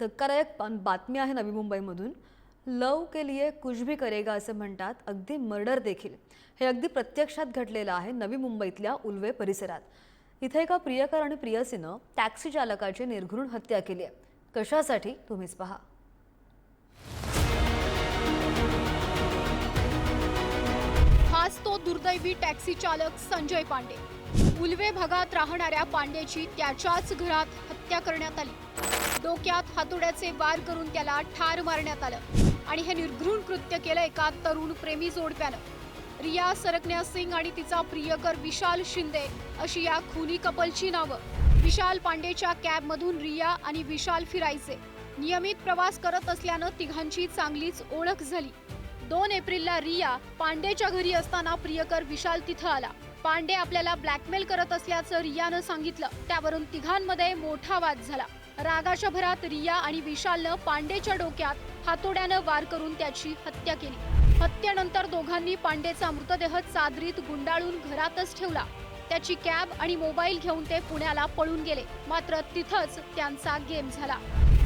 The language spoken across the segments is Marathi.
धक्कादायक बातमी आहे नवी मुंबईमधून। लव के लिए कुछ भी करेगा असं म्हणतात, अगदी मर्डर देखील। हे अगदी प्रत्यक्षात घडलेलं आहे नवी मुंबईतल्या उल्वे परिसरात। इथे एका प्रियकर आणि प्रियसीनं टॅक्सी चालकाची निर्घृण हत्या केली आहे। कशासाठी तुम्हीच पहा। हाच तो दुर्दैवी टॅक्सी चालक संजय पांडे। उल्वे भागात राहणाऱ्या पांडेची त्याच्याच घरात हत्या करण्यात आली। डोक्यात हातोड्याचे वार करून त्याला ठार मारण्यात आलं आणि हे निर्घृण कृत्य केलं एका तरुण प्रेमी जोडप्यानं। रिया सरकन्या सिंग आणि तिचा प्रियकर विशाल शिंदे अशी या खुनी कपलची नावं। विशाल पांडेच्या कॅबमधून रिया आणि विशाल फिरायचे। नियमित प्रवास करत असल्यानं तिघांची चांगलीच ओळख झाली। 2 एप्रिलला रिया पांडेच्या घरी असताना प्रियकर विशाल तिथं आला। पांडे आपल्याला ब्लॅकमेल करत असल्याचं रियानं सांगितलं। त्यावरून तिघांमध्ये मोठा वाद झाला। रागाच्या भरात रिया आणि विशालनं पांडेच्या डोक्यात हातोड्यानं वार करून त्याची हत्या केली। हत्येनंतर दोघांनी पांडेचा मृतदेह चादरीत गुंडाळून घरातच ठेवला। त्याची कॅब आणि मोबाईल घेऊन ते पुण्याला पळून गेले। मात्र तिथंच त्यांचा गेम झाला।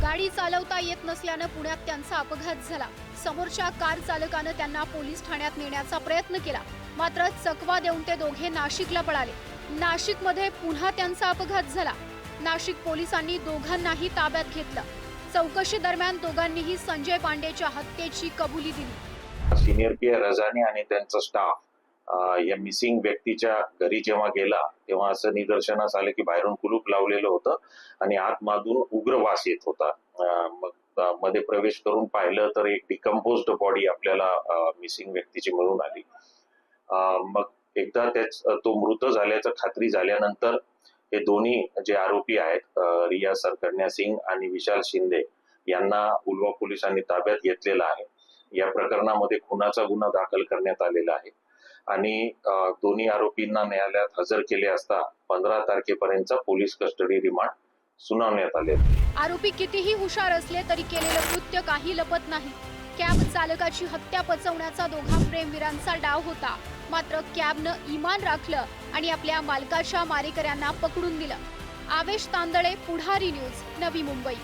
गाडी चालवता येत नसल्यानं पुण्यात त्यांचा अपघात झाला। समोरच्या कार चालकानं त्यांना पोलीस ठाण्यात नेण्याचा प्रयत्न केला, मात्र चकवा देऊन ते दोघे नाशिकला पळाले। नाशिकमध्ये पुन्हा त्यांचा अपघात झाला। नाशिक पोलिसांनी दोघांनाही ताब्यात घेतलं। चौकशी दरम्यान दोघांनीही संजय पांडेच्या हत्येची कबुली दिली। सिनियर पीआय रजानी आणि त्यांचा स्टाफ या मिसिंग व्यक्तीच्या घरी जेव्हा गेला तेव्हा असं निदर्शनास आलं की बाहेरून कुलूप लावलेलं होतं आणि आतमधून उग्र वास येत होता। मग मध्ये प्रवेश करून पाहिलं तर एक डिकम्पोज्ड बॉडी आपल्याला मिसिंग व्यक्तीची मिळून आली। मग एकदा तो मृत झाल्याचं खात्री झाल्यानंतर हे दोन्ही जे आरोपी आहेत रिया सरकन्या सिंग आणि विशाल शिंदे यांना उल्वा पोलिसांनी ताब्यात घेतलेलं आहे। या प्रकरणामध्ये खुनाचा गुन्हा दाखल करण्यात आलेला आहे आणि दोन्ही आरोपींना न्यायालयात हजर केले असता 15 तारखेपर्यंतचा पोलीस कस्टडी रिमांड सुनावण्यात आले। आरोपी कितीही हुशार असले तरी केलेलं कृत्य काही लपत नाही। कॅब चालकाची हत्या पचवण्याचा दोघा प्रेमवीरांचा डाव होता, मात्र कॅबनं इमान राखलं आणि आपल्या मालकाच्या मारेकऱ्यांना पकडून दिलं। आवेश तांदळे, पुढारी न्यूज, नवी मुंबई।